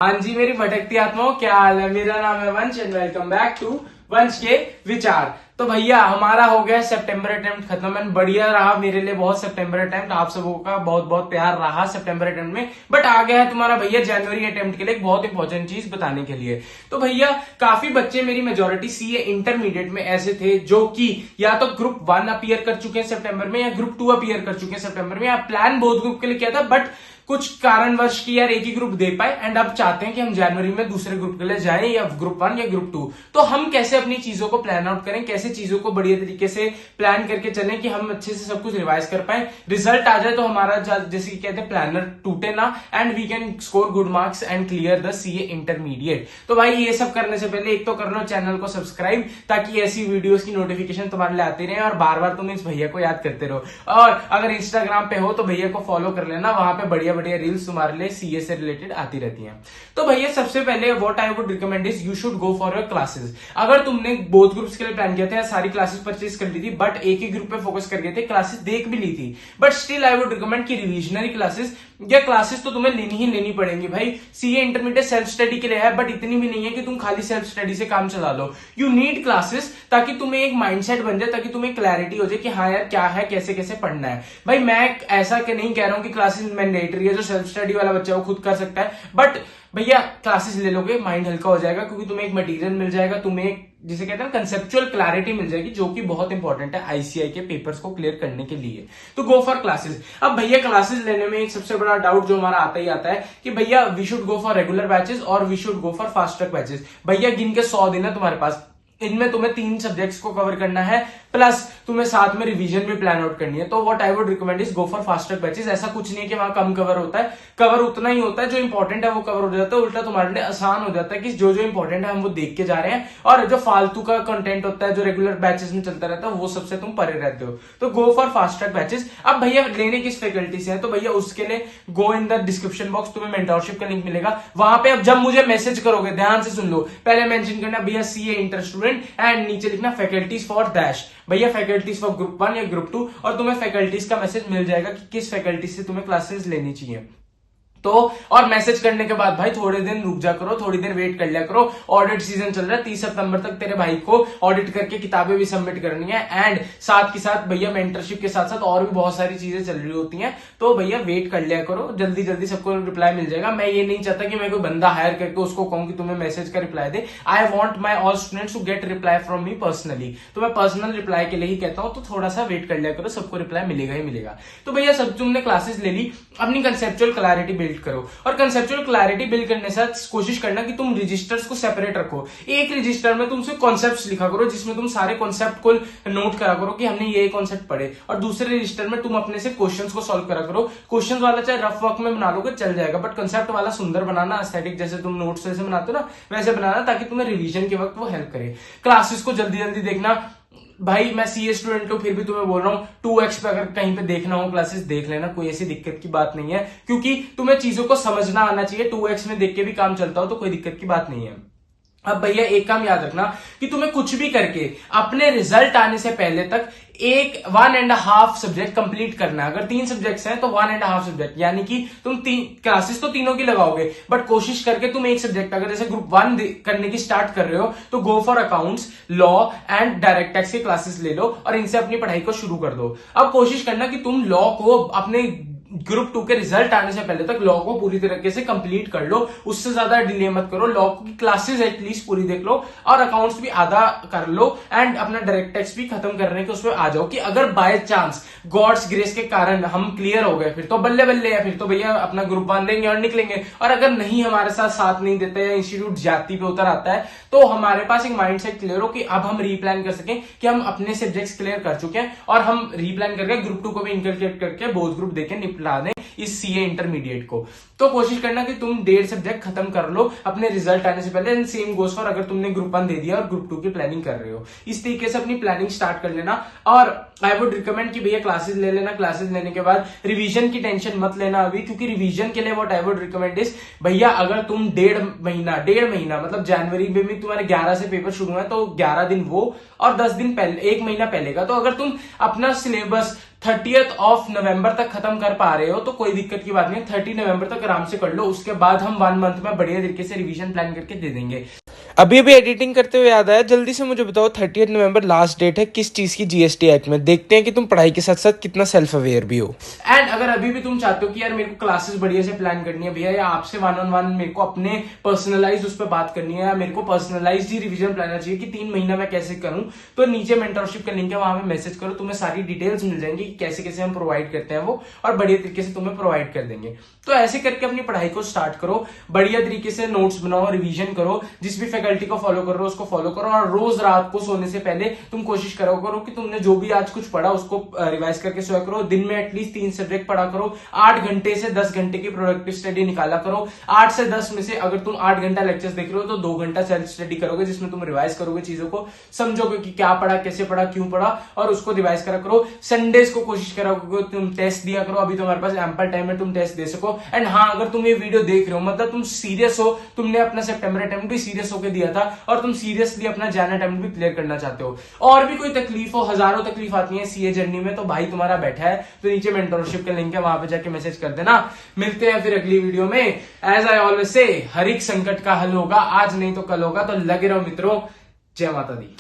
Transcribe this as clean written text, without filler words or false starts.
हाँ जी मेरी भटकती आत्माओं, क्या हाल है। मेरा नाम है वंश एंड वेलकम बैक टू वंश के विचार। तो भैया हमारा हो गया सितंबर अटेम्प्ट खत्म एंड बढ़िया रहा मेरे लिए बहुत। सितंबर अटेम्प्ट आप सबों का बहुत बहुत प्यार रहा सितंबर अटेम्प्ट में। बट आ गया है तुम्हारा भैया जनवरी अटेम्प्ट के लिए एक बहुत इंपॉर्टेंट चीज बताने के लिए। तो भैया काफी बच्चे, मेरी मेजोरिटी सीए इंटरमीडिएट में ऐसे थे जो कि या तो ग्रुप 1 अपीयर कर चुके हैं सितंबर में या ग्रुप 2 अपीयर कर चुके हैं सितंबर में, या प्लान बोथ ग्रुप के लिए किया था बट कुछ कारणवश की यार एक ही ग्रुप दे पाए एंड अब चाहते हैं कि हम जनवरी में दूसरे ग्रुप के लिए जाएं, या ग्रुप 1 या ग्रुप 2। तो हम कैसे अपनी चीजों को प्लान आउट करें, कैसे चीजों को बढ़िया तरीके से प्लान करके चलें कि हम अच्छे से सब कुछ रिवाइज कर पाए, रिजल्ट आ जाए तो हमारा जैसे कि कहते हैं प्लानर टूटे ना and we can score good marks and clear the CA intermediate. तो भाई ये सब करने से पहले एक तो कर लो चैनल को सब्सक्राइब, ताकि ऐसी वीडियोस की नोटिफिकेशन तुम्हारे लिए आती रहे और बार बार तुम इस भैया को याद करते रहो। और अगर इंस्टाग्राम पे हो तो भैया को फॉलो कर लेना, वहां पे बढ़िया बढ़िया रील्स तुम्हारे सीए से रिलेटेड आती रहती हैं। तो भैया सबसे पहले what I would recommend is you should go for your classes. अगर तुमने बोथ ग्रुप्स के लिए प्लान किया था, सारी क्लासेस परचेज कर ली थी बट एक ही ग्रुप पे फोकस कर गए थे, क्लासेस देख भी ली थी, but still I would recommend कि रिविजनरी क्लासेस या क्लासेस तो तुम्हें लेनी ही लेनी पड़ेंगी भाई। सीए इंटरमीडिएट सेल्फ स्टडी के लिए है बट इतनी भी नहीं है कि तुम खाली सेल्फ स्टडी से काम चला लो। यू नीड क्लासेस ताकि तुम्हें एक माइंडसेट बन जाए, ताकि तुम्हें क्लैरिटी हो जाए कि हाँ यार क्या है, कैसे कैसे पढ़ना है। भाई मैं ऐसा कि नहीं कह रहा हूं कि क्लासेस मैंडेटरी है, जो सेल्फ स्टडी वाला बच्चा वो खुद कर सकता है, बट भैया क्लासेस ले लोगे माइंड हल्का हो जाएगा, क्योंकि तुम्हें एक मटेरियल मिल जाएगा, तुम्हें जिसे कहते हैं कंसेप्चुअल क्लैरिटी मिल जाएगी, जो कि बहुत इंपॉर्टेंट है आईसीआई के पेपर्स को क्लियर करने के लिए। तो गो फॉर क्लासेस। अब भैया क्लासेस लेने में एक सबसे बड़ा डाउट जो हमारा आता ही आता है कि भैया we should go for regular batches और we should go for fast track batches. भैया गिन के 100 दिन है तुम्हारे पास, इनमें तुम्हें 3 सब्जेक्ट्स को कवर करना है, प्लस तुम्हें साथ में रिवीजन भी प्लान आउट करनी है। तो what I would recommend is go for fast track batches. ऐसा कुछ नहीं है कि वहां कम कवर होता है, कवर उतना ही होता है, जो इंपॉर्टेंट है वो कवर हो जाता है। उल्टा तुम्हारे लिए आसान हो जाता है कि जो जो इंपॉर्टेंट है हम वो देख के जा रहे हैं, और जो फालतू का कंटेंट होता है जो रेगुलर बैचेस में चलता रहता है वो सबसे तुम परे रहते हो। तो गो फॉर फास्ट ट्रैक बैचेस। अब भैया लेने किस फैकल्टी से है, तो भैया उसके लिए गो इन द डिस्क्रिप्शन बॉक्स, तुम्हें मेंटरशिप का लिंक मिलेगा वहां पे। अब जब मुझे मैसेज करोगे ध्यान से सुन लो, पहले मेंशन करना भैया सीए इंटर स्टूडेंट एंड नीचे लिखना फैकल्टीज फॉर डैश, भैया फैकल्टीज फॉर ग्रुप 1 या ग्रुप 2, और तुम्हें फैकल्टीज का मैसेज मिल जाएगा कि किस फैकल्टी से तुम्हें क्लासेस लेनी चाहिए। तो और मैसेज करने के बाद भाई थोड़े दिन रुक जा करो, थोड़ी देर वेट कर लिया करो। ऑडिट सीजन चल रहा है, 30 सितंबर तक तेरे भाई को ऑडिट करके किताबें भी सबमिट करनी है एंड साथ के साथ भैया मेंटरशिप के साथ साथ और भी बहुत सारी चीजें चल रही होती हैं। तो भैया वेट कर लिया करो, जल्दी जल्दी सबको रिप्लाई मिल जाएगा। मैं ये नहीं चाहता कि मैं कोई बंदा हायर करके उसको कहूं कि तुम्हें मैसेज का रिप्लाई दे। I want my all students to get reply from me personally. तो मैं पर्सनल रिप्लाई के लिए ही कहता हूं, तो थोड़ा सा वेट कर लिया करो, सबको रिप्लाई मिलेगा ही मिलेगा। तो भैया सब तुमने क्लासेस ले ली, अपनी कंसेप्चुअल क्लैरिटी बिल्ड करो, और कंसेप्चुअल क्लैरिटी बिल्ड करने से कोशिश करना कि तुम रजिस्टर्स को सेपरेट रखो। एक रजिस्टर में तुम सिर्फ कॉन्सेप्ट्स लिखा करो, जिसमें तुम सारे कॉन्सेप्ट को नोट करा करो कि हमने ये कॉन्सेप्ट पढ़े, और दूसरे रजिस्टर में तुम अपने से क्वेश्चंस को सॉल्व करा करो। क्वेश्चंस वाला चाहे रफ वर्क में बना लोगे चल जाएगा, बट कंसेप्ट वाला सुंदर बनाना, एस्थेटिक जैसे तुम नोट्स जैसे बनाते हो ना वैसे बनाना, ताकि तुम्हें रिवीजन के वक्त वो हेल्प करे। क्लासेस को जल्दी जल्दी देखना। भाई मैं सीए स्टूडेंट हूं फिर भी तुम्हें बोल रहा हूं 2x पे अगर कहीं पे देखना हो क्लासेस देख लेना, कोई ऐसी दिक्कत की बात नहीं है, क्योंकि तुम्हें चीजों को समझना आना चाहिए। 2x में देख के भी काम चलता हो तो कोई दिक्कत की बात नहीं है। अब भैया एक काम याद रखना कि तुम्हें कुछ भी करके अपने रिजल्ट आने से पहले तक 1.5 सब्जेक्ट कंप्लीट करना है। अगर 3 सब्जेक्ट्स हैं तो 1.5 सब्जेक्ट, यानी कि तुम 3 क्लासेस तो तीनों की लगाओगे, बट कोशिश करके तुम एक सब्जेक्ट, अगर जैसे ग्रुप 1 करने की स्टार्ट कर रहे हो तो go for accounts, law and direct tax की क्लासेस ले लो और इनसे अपनी पढ़ाई को शुरू कर दो। अब कोशिश करना कि तुम लॉ को अपने ग्रुप 2 के रिजल्ट आने से पहले तक लॉ को पूरी तरीके से कंप्लीट कर लो, उससे ज्यादा डिले मत करो। लॉ की क्लासेस एटलीस्ट पूरी देख लो और अकाउंट्स भी आधा कर लो एंड अपना डायरेक्ट टैक्स भी खत्म करने के उसमें आ जाओ, कि अगर बाय चांस गॉड्स ग्रेस के कारण हम क्लियर हो गए फिर तो बल्ले बल्ले है, फिर तो भैया अपना ग्रुप बांधेंगे और निकलेंगे। और अगर नहीं हमारे साथ नहीं देते या इंस्टीट्यूट जाति पे उतर आता है तो हमारे पास एक माइंडसेट क्लियर हो कि अब हम रीप्लान कर सकें कि हम अपने सब्जेक्ट्स क्लियर कर चुके हैं और हम रीप्लान करके ग्रुप 2 को भी इंकलकेट करके बोथ ग्रुप देके निपटा दें इस सीए इंटरमीडिएट को। तो कोशिश करना कि तुम 1.5 सब्जेक्ट खत्म कर लो अपने रिजल्ट आने से पहले। सेम गोज फॉर अगर तुमने ग्रुप 1 दे दिया और ग्रुप 2 की प्लानिंग कर रहे हो, इस तरीके से अपनी प्लानिंग स्टार्ट कर लेना। और आई वुड रिकमेंड कि भैया क्लासेस ले लेना, क्लासेस लेने के बाद रिवीजन की टेंशन मत लेना अभी, क्योंकि रिवीजन के लिए what I would recommend is भैया अगर तुम 1.5 महीना मतलब जनवरी में भी तुम्हारे 11 से पेपर शुरू है तो 11 दिन वो और 10 दिन पहले, 1 महीना पहले का, तो अगर तुम अपना सिलेबस 30th ऑफ नवंबर तक खत्म कर पा रहे हो तो कोई दिक्कत की बात नहीं, 30 नवंबर तक आराम से कर लो। उसके बाद हम 1 मंथ में बढ़िया तरीके से रिवीजन प्लान करके दे देंगे। अभी अभी एडिटिंग करते हुए याद आया, जल्दी से मुझे बताओ 30 नवंबर लास्ट डेट है किस चीज की जीएसटी एक्ट में। देखते हैं कि तुम पढ़ाई के साथ साथ कितना सेल्फ अवेयर भी हो। एंड अगर अभी भी तुम चाहते हो कि यार मेरे को क्लासेस बढ़िया से प्लान करनी है भैया, या आपसे 1-on-1 मेरे को अपने पर्सनलाइज उस पर बात करनी है, या मेरे को पर्सनलाइज ही रिवीजन प्लान चाहिए कि 3 महीना मैं कैसे करूं, तो नीचे मेंटरशिप का लिंक है, वहां पे मैसेज करो, तुम्हें सारी डिटेल्स मिल जाएंगी कि कैसे कैसे हम प्रोवाइड करते हैं वो, और बढ़िया तरीके से तुम्हें प्रोवाइड कर देंगे। तो ऐसे करके अपनी पढ़ाई को स्टार्ट करो, बढ़िया तरीके से नोट्स बनाओ, रिवीजन करो, जिस भी फैकल्टी को फॉलो कर रहे हो उसको फॉलो करो, और रोज रात को सोने से पहले तुम कोशिश करो कि तुमने जो भी आज कुछ पढ़ा उसको रिवाइज करके सोया करो। दिन में एटलीस्ट 3 सब्जेक्ट पढ़ा करो, 8 घंटे से 10 घंटे की प्रोडक्टिव स्टडी निकाला करो। 8 से 10 में से अगर तुम 8 घंटा लेक्चर्स देख रहे हो तो 2 घंटा सेल्फ स्टडी करोगे, जिसमें तुम रिवाइज करोगे, चीजों को समझोगे कि क्या पढ़ा, कैसे पढ़ा, क्यों पढ़ा, और उसको रिवाइज करा करो। संडेज को कोशिश करोगे तुम टेस्ट दिया करो, अभी तुम्हारे पास एम्पल टाइम है, तुम टेस्ट दे सको। एंड हाँ, अगर तुम ये वीडियो देख रहे हो मतलब तुम सीरियस हो, तुमने अपना सितंबर अटेम्प्ट भी सीरियस होकर दिया था और तुम सीरियसली अपना जैन अटेम्प्ट भी क्लियर करना चाहते हो, और भी कोई तकलीफ हो, हजारों तकलीफ आती है सीए जर्नी में, तो भाई तुम्हारा बैठा है, तो नीचे मेंटरशिप का लिंक है, वहां पे जाके मैसेज कर देना। मिलते हैं फिर अगली वीडियो में। एज आई ऑलवेज से, हर एक संकट का हल होगा, आज नहीं तो कल होगा, तो लगे रहो मित्रों। जय माता दी।